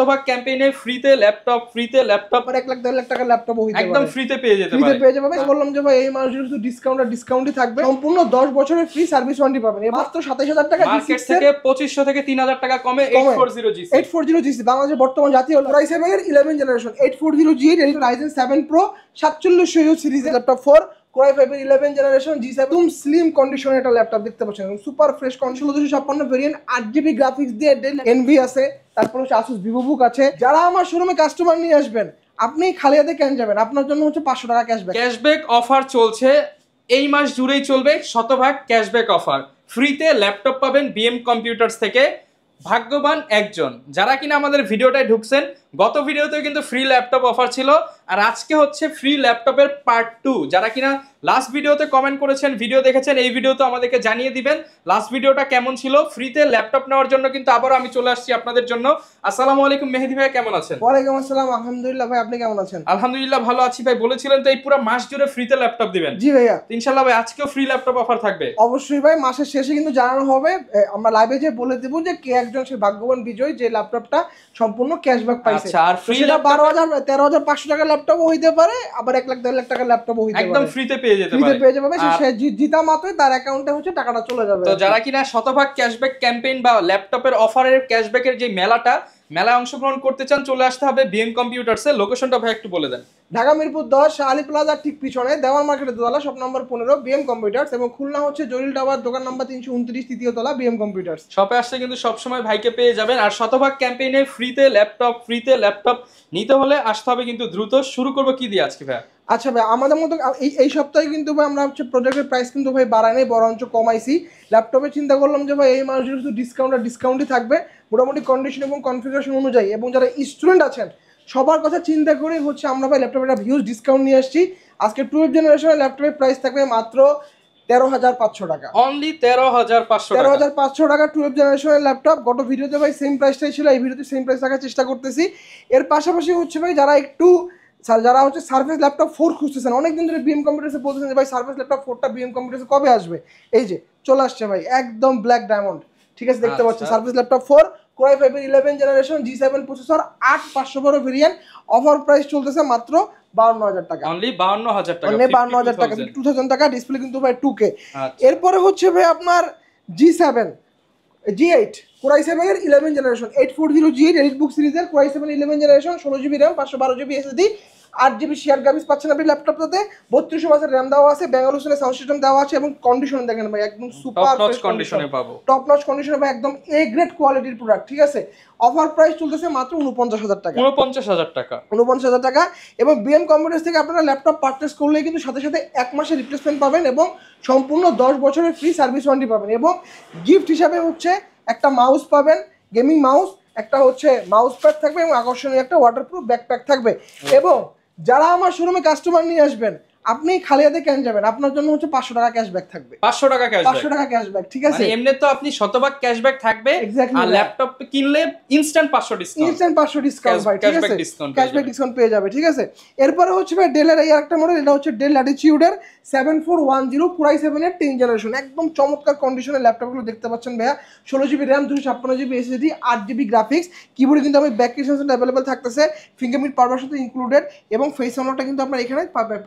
শতভাগ ক্যাম্পেইনে ফ্রিতে ল্যাপটপ আর 1 লাখ 1.5 লাখ টাকার ল্যাপটপ হইতে পারে, একদম ফ্রিতে পেয়ে যেতে পারে। পেয়ে যাবে। বললাম যে ভাই এই মাস জুড়ে শুধু ডিসকাউন্টই থাকবে, সম্পূর্ণ 10 বছরের ফ্রি সার্ভিস ওয়ারেন্টি পাবেন মাত্র 27000 টাকা। মার্কেট থেকে 2500 থেকে 3000 টাকা কমে 840G বাংলাদেশের বর্তমান জাতীয় Ryzen এর 11 generation 840G Ryzen 7 Pro 4700U সিরিজের ল্যাপটপ 4 Core i5 এর 11 জেনারেশন G7 একদম স্লিম কন্ডিশনের একটা ল্যাপটপ দেখতে পাচ্ছেন, super fresh condition, 1656 variant, 8GB graphics দিয়ে NV আছে, তারপর হচ্ছে Asus VivoBook আছে। যারা আমার শোরুমে কাস্টমার নিয়ে আসবেন আপনি খালি হাতে কেন যাবেন, আপনার জন্য হচ্ছে 500 টাকা ক্যাশব্যাক অফার চলছে, এই মাস জুড়েই চলবে শতভাগ ক্যাশব্যাক অফার। ফ্রিতে ল্যাপটপ পাবেন বিএম কম্পিউটার্স থেকে, ভাগ্যবান একজন যারা কিনা আমাদের ভিডিওটায় ঢুকছেন। গত ভিডিওতেও কিন্তু ফ্রি ল্যাপটপ অফার ছিল, আর আজকে হচ্ছে ফ্রি ল্যাপটপের পার্ট 2। যারা কিনা লাস্ট ভিডিওতে কমেন্ট করেছেন, ভিডিও দেখেছেন, এই ভিডিওতে আমাদেরকে জানিয়ে দিবেন লাস্ট ভিডিওটা কেমন ছিল। ফ্রিতে ল্যাপটপ নেওয়ার জন্য কিন্তু আবারও আমি চলে আসছি আপনাদের জন্য। আসসালামু আলাইকুম মেহেদি ভাই, কেমন আছেন? ওয়ালাইকুম আসসালাম, আলহামদুলিল্লাহ ভাই, আপনি কেমন আছেন? আলহামদুলিল্লাহ ভালো আছি ভাই। বলেছিলেন তো এই পুরো মাস জুড়ে ফ্রিতে ল্যাপটপ দিবেন। জি ভাইয়া, ইনশাআল্লাহ ভাই আজকেও ফ্রি ল্যাপটপ অফার থাকবে। অবশ্যই ভাই, মাসের শেষে কিন্তু জানানো হবে, আমরা লাইভে যে বলে দেব যে কে একজন সেই ভাগ্যবান বিজয়ী যে ল্যাপটপটা সম্পূর্ণ ক্যাশব্যাক পাইছে। আচ্ছা, আর ফ্রি 13500 টাকার ল্যাপটপও হইতে পারে, আবার 1 লাখ 1.5 লাখ টাকার ল্যাপটপও হইতে পারে, একদম ফ্রিতে পেয়ে যেতে পারে। পেয়ে যাবে সে জিতা মাত্রই তার অ্যাকাউন্টে হচ্ছে টাকাটা চলে যাবে। তো যারা কিনা শতভাগ ক্যাশব্যাক ক্যাম্পেইন বা ল্যাপটপের অফারের ক্যাশব্যাকের যে মেলায় অংশগ্রহণ করতে চান, চলে আসতে হবে বিএম কম্পিউটারসে। লোকেশনটা ভাই একটু বলে দেন। ঢাকা মিরপুর 10 আলী প্লাজা ঠিক পিছনে দেওয়ান মার্কেটের দোতলা, শপ নম্বর 15 বিএম কম্পিউটার্স, এবং খুলনা হচ্ছে জলিল টাওয়ার দোকান নাম্বার 329 তৃতীয় তলা বিএম কম্পিউটার্স। শপে আসলে কিন্তু সবসময় ভাইকে পেয়ে যাবেন। আর শতভাগ ক্যাম্পেইনে ফ্রিতে ল্যাপটপ নিতে হলে আসতে হবে কিন্তু দ্রুত। শুরু করবো কি দিয়ে আজকে ভাই? আচ্ছা ভাই, আমাদের মতো এই সপ্তাহে কিন্তু ভাই আমরা হচ্ছে প্রোডাক্টের প্রাইস কিন্তু ভাই বাড়াই নাই, বরঞ্চ কমাইছি। ল্যাপটপে চিন্তা করলাম যে ভাই এই মাস জুড়ে শুধু ডিসকাউন্টই থাকবে মোটামুটি কন্ডিশন এবং কনফিগারেশন অনুযায়ী, এবং যারা স্টুডেন্ট আছেন সবার কথা চিন্তা করে হচ্ছে আমরা ভাই ল্যাপটপে একটা হিউজ ডিসকাউন্ট নিয়ে আসছি। আজকে 12 জেনারেশনের ল্যাপটপের প্রাইস থাকবে মাত্র 13,500 টাকা, অনলি 13,500 টাকা 12 জেনারেশনের ল্যাপটপ। গত ভিডিওতে ভাই সেম প্রাইসটাই ছিল, এই ভিডিওতে সেম প্রাইস রাখার চেষ্টা করতেছি। এর পাশাপাশি হচ্ছে ভাই যারা হচ্ছে সার্ফেস ল্যাপটপ 4 খুঁজতেছেন, অনেকদিন ধরে বিএম কম্পিউটার্সে বলতেছেন যে ভাই সার্ফেস ল্যাপটপ 4টা বিএম কম্পিউটার্সে কবে আসবে, এই যে চলে আসছে ভাই, একদম ব্ল্যাক ডায়মন্ড, ঠিক আছে, দেখতে পাচ্ছেন সার্ফেস ল্যাপটপ 4 Core i5 এর 11 generation G7 processor 8512 variant, offer price চলতেছে মাত্র 52000 টাকা, অনলি 52000 টাকা, 52000 টাকা, 2000 টাকা, ডিসপ্লে কিন্তু ভাই 2K। এরপরে হচ্ছে ভাই আপনার G7 G8 Core i7 এর 11 জেনারেশন 840G এডিটবুক সিরিজের Core i7 11 generation 16GB RAM 512GB SSD 8GB share graphics পাচ্ছেন আপনি ল্যাপটপটাতে, 32 মাসের RAM দেওয়া আছে, ব্যাঙ্গালোর সাউন্ড সিস্টেম দেওয়া আছে, এবং কন্ডিশন দেখেন ভাই একদম সুপার ফ্রেশ কন্ডিশনে পাবো, টপ নচ কন্ডিশনে ভাই, একদম A গ্রেড কোয়ালিটির প্রোডাক্ট, ঠিক আছে। অফার প্রাইস চলতেছে মাত্র 49000 টাকা, 49000 টাকা। এবং বিএম কম্পিউটার্স থেকে আপনারা ল্যাপটপ পারচেজ করলে কিন্তু সাথে সাথে 1 মাসের রিপ্লেসমেন্ট পাবেন এবং সম্পূর্ণ 10 বছরের ফ্রি সার্ভিস ওয়ারেন্টি পাবেন, এবং গিফট হিসাবে হচ্ছে একটা মাউস পাবেন, গেমিং মাউস, একটা হচ্ছে মাউস প্যাড থাকবে, এবং আকর্ষণীয় একটা ওয়াটারপ্রুফ ব্যাকপ্যাক থাকবে। এবং যারা আমার শোরুমে কাস্টমার নিয়ে আসবেন আপনি খালি হাতে কেন যাবেন, আপনার জন্য হচ্ছে 500 টাকা ক্যাশব্যাক থাকবে, 500 টাকা ক্যাশব্যাক, ঠিক আছে। মানে এমনিতে তো আপনি শতভাগ ক্যাশব্যাক থাকবে, আর ল্যাপটপ কিনলে ইনস্ট্যান্ট 500 ডিসকাউন্ট ভাই, ঠিক আছে, ক্যাশব্যাক ডিসকাউন্ট পেয়ে যাবে, ঠিক আছে। এরপরে হচ্ছে ভাই ডেলের এই আরেকটা মডেল, এটা হচ্ছে ডেল ল্যাটিটিউডের 7410 Core i7 এর 10 জেনারেশন, একদম চমৎকার কন্ডিশনের ল্যাপটপগুলো দেখতে পাচ্ছেন ভাইয়া, 16GB RAM 256GB SSD 8GB graphics, কিবোর্ডে কিন্তু আমি ব্যাক এক্সটেনশন अवेलेबल থাকতেছে, ফিঙ্গারপ্রিন্ট পাওয়ার সাথে ইনক্লুডেড, এবং ফেস আনলকটা কিন্তু আপনারা এখানে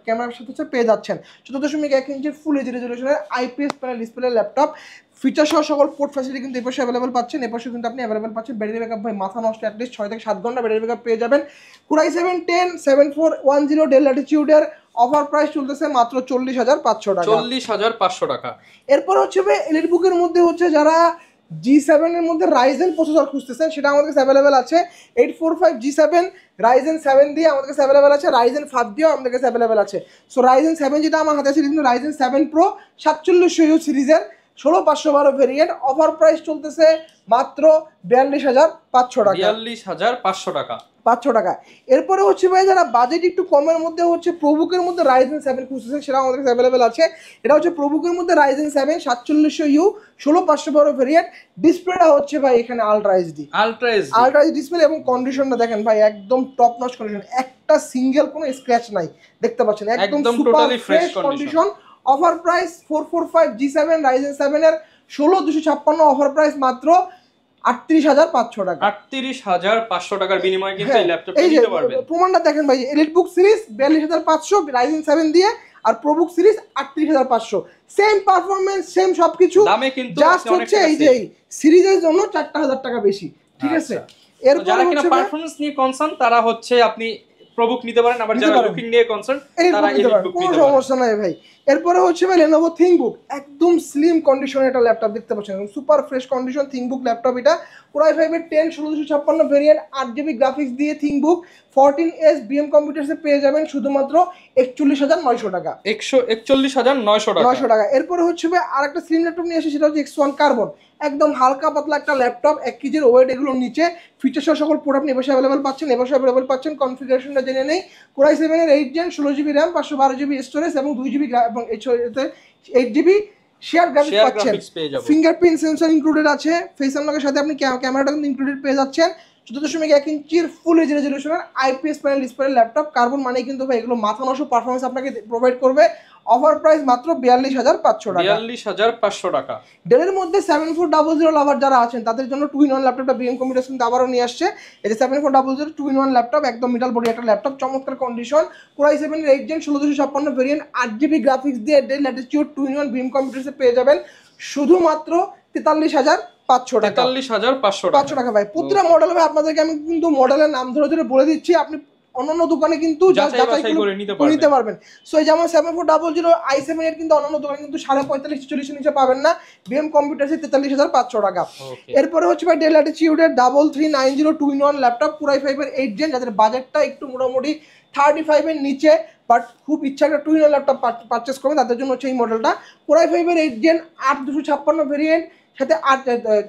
ক্যামেরার সাথে পেয়ে যাচ্ছেন। 14.1 ইঞ্চির ফুল এইচডি রেজোলিউশনের IPS panel display laptop, feature সহ সকল পোর্ট ফ্যাসিলিটি কিন্তু এপাশে অ্যাভেলেবল পাচ্ছেন। এপাশে কিন্তু আপনি অ্যাভেলেবল পাচ্ছেন ব্যাটারি ব্যাকআপ ভাই মাথা নষ্ট, অ্যাটলিস্ট 6 থেকে 7 ঘন্টা ব্যাটারি ব্যাকআপ পেয়ে যাবেন। Core i7 10 7410 ডেল ল্যাটিটিউডের অফার প্রাইস চলতেছে মাত্র 40500 টাকা, 40500 টাকা। এরপর হচ্ছে ভাই এলিট বুকের মধ্যে হচ্ছে যারা G7 এর মধ্যে Ryzen প্রসেসর খুঁজতেছেন, সেটা আমাদের কাছে অ্যাভেলেবল আছে। 845 G7 Ryzen 7 দিয়ে আমাদের কাছে অ্যাভেলেবল আছে, Ryzen 5 দিয়েও আমাদের কাছে অ্যাভেলেবল আছে। সো Ryzen 7 যেটা আমার হাতে আছে কিন্তু Ryzen 7 Pro 4700U সিরিজের 16512 ভেরিয়েন্ট, অফার প্রাইস চলতেছে মাত্র 42500 টাকা, 42500 টাকা, 500 টাকা। এরপরে হচ্ছে ভাই যারা বাজেট একটু কমের মধ্যে হচ্ছে প্রোবুকের মধ্যে Ryzen 7 খুঁজতেছেন, সেটা আমাদের কাছে অ্যাভেলেবল আছে। এটা হচ্ছে প্রোবুকের মধ্যে Ryzen 7 4700U 16512 ভেরিয়েন্ট, ডিসপ্লেটা হচ্ছে ভাই এখানে আলট্রা এইচডি ডিসপ্লে, এবং কন্ডিশনটা দেখেন ভাই একদম টপ নচ কন্ডিশন, একটা সিঙ্গেল কোনো স্ক্র্যাচ নাই, দেখতে পাচ্ছেন একদম super fresh condition. Offer price 445 G7 Ryzen 7 এর 16256, অফার প্রাইস মাত্র 38,500 টাকা। 38,500 টাকার বিনিময়ে কিন্তু এই ল্যাপটপটা নিতে পারবেন। প্রমাণটা দেখেন ভাই, এলিট বুক সিরিজ 42,500 রাইজেন 7 দিয়ে, আর ProBook series 38,500, same performance same সবকিছু, দামে কিন্তু জাস্ট হচ্ছে এই যে সিরিজের জন্য 4,000 টাকা বেশি, ঠিক আছে। এরপর যারা কিনা পারফরম্যান্স নিয়ে কনসার্ন তারা হচ্ছে আপনি প্রোবুক নিতে পারেন, আবার যারা লুকিং নিয়ে কনসার্ন তারা এলিট বুক নিতে পারেন, কোনো সমস্যা নাই ভাই। এরপরে হচ্ছে ভাই Lenovo ThinkBook, একদম স্লিম কন্ডিশনে একটা ল্যাপটপ দেখতে পাচ্ছেন, super fresh condition ThinkBook laptop. এটা Core i5 এর 10/1656 ভেরিয়েন্ট, 8GB গ্রাফিক্স দিয়ে ThinkBook 14S BM কম্পিউটারসে পেয়ে যাবেন শুধুমাত্র 41,900 টাকা। 41,900 টাকা। এরপরে হচ্ছে ভাই আরেকটা স্লিম ল্যাপটপ নিয়ে আসে, সেটা হচ্ছে X1 কার্বন, একদম হালকা পাতলা একটা ল্যাপটপ, 1 কেজির ওয়েট এগুলোর নিচে, ফিচার সহ সকল প্রোডাক্ট আপনি এবছর অ্যাভেলেবল পাচ্ছেন। কনফিগারেশনটা জেনে নেই। Core i7 এর 8 gen 16GB RAM, 512GB storage এবং 2GB এবং 8GB শেয়ার গ্রাফিক্স পাচ্ছেন। ফিঙ্গারপ্রিন্ট সেন্সর ইনক্লুডেড আছে, ফেস আনলকের সাথে আপনি ক্যামেরাটা কিন্তু ইনক্লুডেড পেয়ে যাচ্ছেন। 14.1 ইঞ্চির ফুল এইচডি রেজোলিউশনের IPS panel display laptop. Carbon মানে কিন্তু ভাই এগুলো মাথা নষ্ট পারফরমেন্স আপনাকে প্রোভাইড করবে। অফার প্রাইস মাত্র 42,500 টাকা। 42,500 টাকা। ডেলের মধ্যে 7400 লাভার যারা আছেন তাদের জন্য 2-in-1 ল্যাপটপটা BM কম্পিউটার্স কিন্তু আবারও নিয়ে আসছে। এই যে 7400 2-in-1 ল্যাপটপ, একদম মিডল বডি একটা ল্যাপটপ, চমৎকার কন্ডিশন। Core i7 এর 8 জেন 1656 ভেরিয়েন্ট, 8GB গ্রাফিক্স দিয়ে ডেল ল্যাটিটিউড 2-in-1 BM কম্পিউটার্সে পেয়ে যাবেন শুধুমাত্র 43,500 টাকা। 43,500 টাকা ভাই। প্রতিটা মডেল ভাই আপনাদেরকে আমি কিন্তু মডেলের নাম ধরে ধরে বলে দিচ্ছি, আপনি অন্যান্য দোকানে কিন্তু যাচাই করে নিতে পারবেন। সো যেমন 7400 i7 এর কিন্তু অন্যান্য দোকানে কিন্তু 45,000-46,000 নিচে পাবেন না, BM কম্পিউটারসে 43,500 টাকা। এরপরে হচ্ছে ভাই del ল্যাটিটিউডের 3390 2-in-1 laptop, Core i5 এর 8 জেন, যাদের বাজেটটা একটু মোটামুটি 35 এর নিচে বাট খুব ইচ্ছা একটা 2-in-1 ল্যাপটপ পারচেস করবেন, তাদের জন্য হচ্ছে এই মডেলটা। Core i5 এর 8 জেন 8256 ভেরিয়েন্ট, সাথে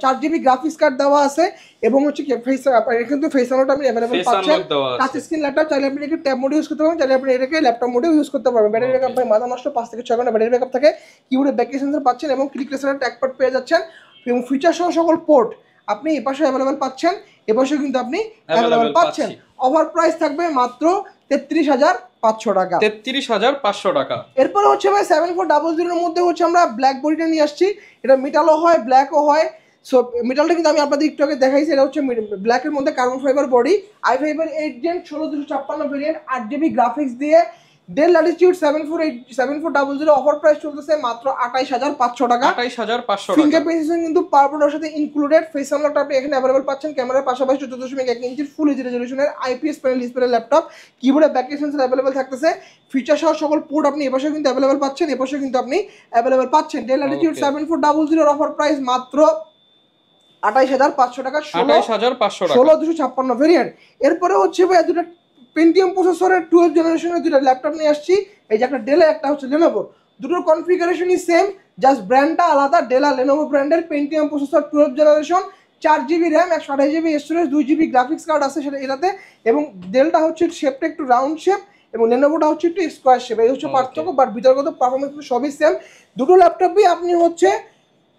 4GB গ্রাফিক্স কার্ড দেওয়া আছে এবং হচ্ছে কিন্তু ফেস আনলকটা আপনি অ্যাভেলেবল পাচ্ছেন। টাচ স্ক্রিন ল্যাপটপ, চাইলে আপনি এটাকে ট্যাব মোডে ইউজ করতে পারবেন, চাইলে আপনি এটাকে ল্যাপটপ মোডে ইউজ করতে পারবেন। ব্যাটারি ব্যাকআপ ভাই মাথা নষ্ট, 5 থেকে 6 ঘন্টা ব্যাটারি ব্যাকআপ থাকে। কিবোর্ডে ব্যাক সেন্সর পাচ্ছেন এবং ক্লিক লেসারের ট্র্যাকপ্যাড পেয়ে যাচ্ছেন এবং ফিচার সহ সকল পোর্ট আপনি এই পাশে অ্যাভেলেবল পাচ্ছেন, এ পাশে কিন্তু আপনি অ্যাভেলেবল পাচ্ছেন। অফার প্রাইস থাকবে মাত্র 33,500 টাকা। 33,500 টাকা। এরপরে হচ্ছে ভাই 7400 এর মধ্যে হচ্ছে আমরা ব্ল্যাক বডিটা নিয়ে আসছি। এটা মেটালও হয় ব্ল্যাকও হয়। সো মেটালটা কিন্তু আমি আপনাদের একটু আগে দেখাইছি, এটা হচ্ছে ব্ল্যাকের মধ্যে কার্বন ফাইবার বডি, i5 এর 8 জেন 16256 ভেরিয়েন্ট, 8GB গ্রাফিক্স দিয়ে ডেল ল্যাটিটিউড 7400 অফার প্রাইস চলতেছে মাত্র 28,500 টাকা। 28,500 টাকা। ফিঙ্গারপ্রিন্ট সেন্সর কিন্তু পাওয়ার সাথে ইনক্লুডেড, ফেস আনলকটা আপনি এখানে অ্যাভেলেবল পাচ্ছেন। ক্যামেরার পাশাপাশি 14.1 ইঞ্চির ফুল এইচডি রেজোলিউশনের IPS প্যানেল ডিসপ্লে ল্যাপটপ, কিবোর্ডে ব্যাক সেন্সর অ্যাভেলেবল থাকতেছে। ফিচার সহ সকল পোর্ট আপনি এপাশে কিন্তু অ্যাভেলেবল পাচ্ছেন, এপাশে কিন্তু আপনি অ্যাভেলেবল পাচ্ছেন। ডেল ল্যাটিটিউড 7400 এর অফার প্রাইস মাত্র 28,500 টাকা। 28,500 টাকা। 16256 ভেরিয়েন্ট। এরপরে হচ্ছে ভাই দুটো পেন্টিয়াম প্রসেসরের 12th জেনারেশনের দুটো ল্যাপটপ নিয়ে আসছি। এই যে একটা ডেল, একটা হচ্ছে Lenovo, দুটোর কনফিগারেশনই সেম, জাস্ট ব্র্যান্ডটা আলাদা। ডেল আর Lenovo ব্র্যান্ডের Pentium processor 12th generation, 4GB RAM, 128GB storage, 2GB graphics card আছে সেটা এটাতে। এবং ডেলটা হচ্ছে শেপটা একটু রাউন্ড শেপ এবং Lenovoটা হচ্ছে একটু স্কোয়ার শেপ, এই হচ্ছে পার্থক্য, বাট বিতর্গত পারফরমেন্স সবই সেম। দুটো ল্যাপটপই আপনি হচ্ছে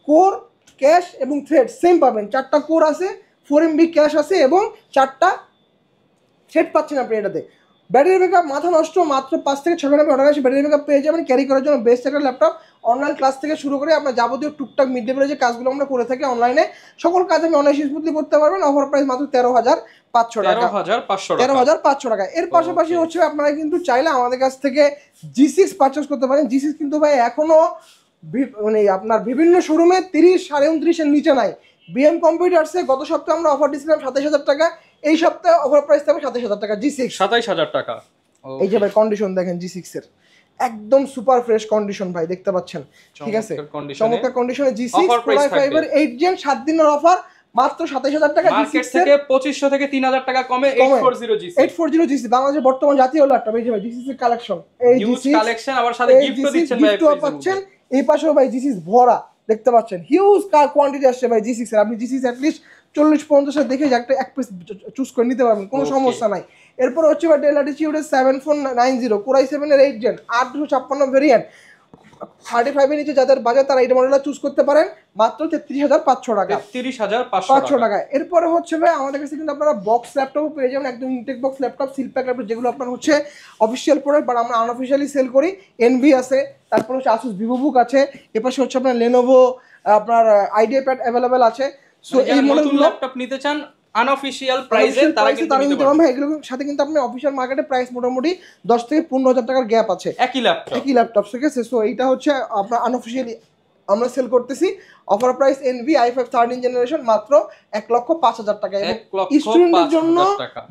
কোর, ক্যাশ এবং থ্রেড সেম পাবেন। 4টা কোর আছে, 4MB ক্যাশ আছে এবং 4টা থ্রেড পাচ্ছেন আপনি এটাতে। ব্যাটারি ব্যাকআপ মাথা নষ্ট, মাত্র 5 থেকে 6 ঘন্টা অনায়াসে ব্যাটারি ব্যাকআপ পেয়ে যাবেন। ক্যারি করার জন্য বেস্ট একটা ল্যাপটপ। অনলাইন ক্লাস থেকে শুরু করে আপনার যাবতীয় টুকটাক মিড লেভেলের যে কাজগুলো আমরা করে থাকি অনলাইনে, সকল কাজ আপনি অনলাইন স্মুথলি করতে পারবেন। অফার প্রাইস মাত্র 13,500 টাকা। 13,500 টাকা। এর পাশাপাশি হচ্ছে আপনারা কিন্তু চাইলে আমাদের কাছ থেকে G6 পারচেস করতে পারেন। G6 কিন্তু ভাই এখনো মানে আপনার বিভিন্ন শোরুমে 30, 29.5 এর নিচে নাই। BM কম্পিউটার্সে গত সপ্তাহে আমরা অফার দিয়েছিলাম 27,000 টাকা, এই সপ্তাহে অফার প্রাইস থাকবে 27,000 টাকা। G6 27,000 টাকা। এই যে ভাই কন্ডিশন দেখেন G6 এর, একদম সুপার ফ্রেশ কন্ডিশন ভাই, দেখতে পাচ্ছেন, ঠিক আছে, চমৎকার কন্ডিশনে G6 Core i5 এর 8 জেন 7 দিনের অফার মাত্র 27,000 টাকা। মার্কেট থেকে 2500 থেকে 3000 টাকা কমে 840 G6 বাংলাদেশের বর্তমান জাতীয় ল্যাপটপ। এই যে ভাই G6 এর কালেকশন, এই G6 কালেকশন, আবার সাথে গিফটও দিচ্ছেন ভাই, গিফটও পাচ্ছেন। এই পাশেও ভাই G6 ভরা, দেখতে পাচ্ছেন হিউজ কোয়ান্টিটি আসছে ভাই G6 এর। আপনি G6 অ্যাট লিস্ট 40-50 দেখে একটা এক পিস চুজ করে নিতে পারবেন, কোনো সমস্যা নাই। এরপর হচ্ছে ভাই ডেল ল্যাটিটিউডের 7490 Core i7 এর 8 জেন 8256 ভেরিয়েন্ট, 35 এর নিচে যাদের বাজেট তারা এই মডেলটা চুজ করতে পারেন মাত্র 33,500 টাকা। 33,500 টাকা। এরপরে হচ্ছে ভাই আমাদের কাছে কিন্তু আপনারা বক্স ল্যাপটপও পেয়ে যাবেন, একদম intact box laptop, seal pack laptop, যেগুলো আপনার হচ্ছে অফিসিয়াল প্রোডাক্ট বাট আমরা আনঅফিসিয়ালি সেল করি। NV আছে, তারপর হচ্ছে Asus VivoBook আছে, এপাশে হচ্ছে আপনার Lenovo আপনার IdeaPad অ্যাভেলেবেল আছে। সো এই মডেলগুলো ল্যাপটপ নিতে চান আনঅফিশিয়াল প্রাইসে তারা কিন্তু নিতে পারবেন। এগুলোর সাথে কিন্তু আপনি অফিশিয়াল মার্কেটে প্রাইস মোটামুটি 10 থেকে 15,000 টাকার গ্যাপ আছে একই ল্যাপটপ, ঠিক আছে। সো এইটা হচ্ছে আপনার আনঅফিশিয়ালি আমরা সেল করতেছি। Offer price NV i5 13 generation মাত্র 1,05,000 টাকা। এবং স্টুডেন্টদের জন্য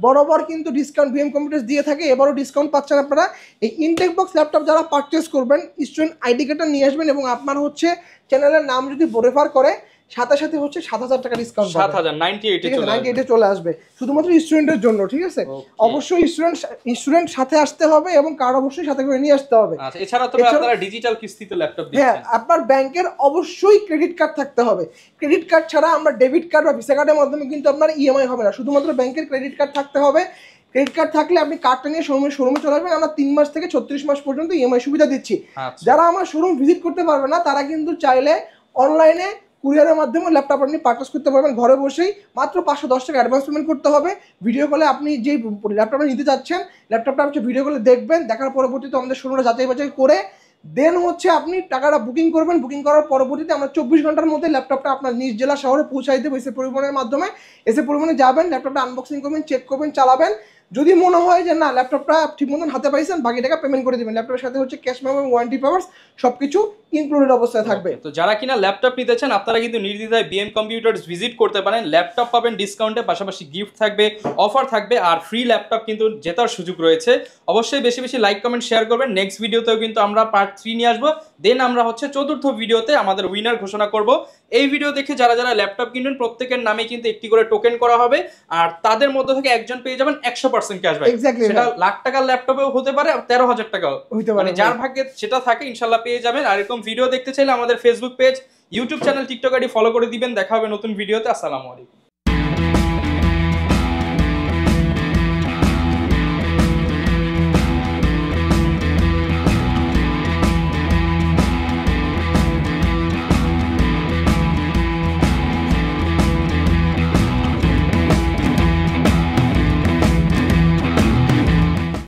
বরাবর কিন্তু ডিসকাউন্ট বিএম কম্পিউটার্স দিয়ে থাকে, এবারও ডিসকাউন্ট পাচ্ছেন আপনারা। এই ইনটেক বক্স ল্যাপটপ যারা পারচেজ করবেন স্টুডেন্ট আইডি কার্ডটা নিয়ে আসবেন এবং আপনার হচ্ছে চ্যানেলের নাম যদি রেফার করে সাথে সাথে হচ্ছে 7,000 টাকা ডিসকাউন্ট, 7,098 চলে আসবে শুধুমাত্র স্টুডেন্টের জন্য, ঠিক আছে। অবশ্যই স্টুডেন্ট সাথে আসতে হবে এবং কার্ড অবশ্যই সাথে করে নিয়ে আসতে হবে। আচ্ছা, এছাড়া তো আপনারা ডিজিটাল কিস্তিতে ল্যাপটপ দিচ্ছেন। হ্যাঁ, আপনার ব্যাংকের অবশ্যই ক্রেডিট কার্ড থাকতে হবে। ক্রেডিট কার্ড ছাড়া আমরা ডেবিট কার্ড বা ভিসা কার্ডের মাধ্যমে কিন্তু আপনার ইএমআই হবে না, শুধুমাত্র ব্যাংকের ক্রেডিট কার্ড থাকতে হবে। ক্রেডিট কার্ড থাকলে আপনি কার্ডটা নিয়ে শোরুমে চলে আসবেন। আমরা 3 মাস থেকে 36 মাস পর্যন্ত ইএমআই সুবিধা দিচ্ছি। যারা আমার শোরুম ভিজিট করতে পারবে না তারা কিন্তু চাইলে অনলাইনে কুরিয়ারের মাধ্যমে ল্যাপটপ আপনি পারচেজ করতে পারবেন ঘরে বসেই। মাত্র 510 টাকা অ্যাডভান্স পেমেন্ট করতে হবে। ভিডিও কলে আপনি যে ল্যাপটপটা নিতে চাচ্ছেন ল্যাপটপটা আপনি ভিডিও কলে দেখবেন, দেখার পরবর্তীতে আমাদের শোরুমে যাচাই বাছাই করে দেন হচ্ছে আপনি টাকাটা বুকিং করবেন। বুকিং করার পরবর্তীতে আমরা 24 ঘন্টার মধ্যে ল্যাপটপটা আপনার নিজ জেলা শহরে পৌঁছাই দেবো এসে পরিবহনের মাধ্যমে। এসে পরিবহনে যাবেন, ল্যাপটপটা আনবক্সিং করবেন, চেক করবেন, চালাবেন। যদি মনে হয় যে না ল্যাপটপটা ঠিক মতন হাতে পাইছেন বাকি টাকা পেমেন্ট করে দেবেন। ল্যাপটপের সাথে হচ্ছে ক্যাশ মেমো, ওয়ারেন্টি পাওয়ার্স সবকিছু ইনক্লুডেড অবস্থায় থাকবে। তো যারা কিনা ল্যাপটপ নিতে চান আপনারা কিন্তু নির্দ্বিধায় বিএম কম্পিউটার্স ভিজিট করতে পারেন। ল্যাপটপ পাবেন ডিসকাউন্টে, পাশাপাশি গিফট থাকবে, অফার থাকবে, আর ফ্রি ল্যাপটপ কিন্তু জেতার সুযোগ রয়েছে। অবশ্যই বেশি বেশি লাইক কমেন্ট শেয়ার করবেন। নেক্সট ভিডিওতেও কিন্তু আমরা পার্ট 3 নিয়ে আসবো। দেন আমরা হচ্ছে চতুর্থ ভিডিওতে আমাদের উইনার ঘোষণা করব। এই ভিডিও দেখে যারা যারা ল্যাপটপ কিনবেন প্রত্যেকের নামে কিন্তু একটি করে টোকেন করা হবে, আর তাদের মধ্যে থেকে একজন পেয়ে যাবেন 100% ক্যাশব্যাক। সেটা লাখ টাকার ল্যাপটপেও হতে পারে, 13,000 টাকাও হতে পারে, যার ভাগ্যে সেটা থাকে ইনশাল্লাহ পেয়ে যাবেন। আর এরকম ভিডিও দেখতে চাইলে আমাদের Facebook page, YouTube channel, TikTok ID follow করে দিবেন। দেখা হবে নতুন ভিডিওতে। আসসালামু আলাইকুম।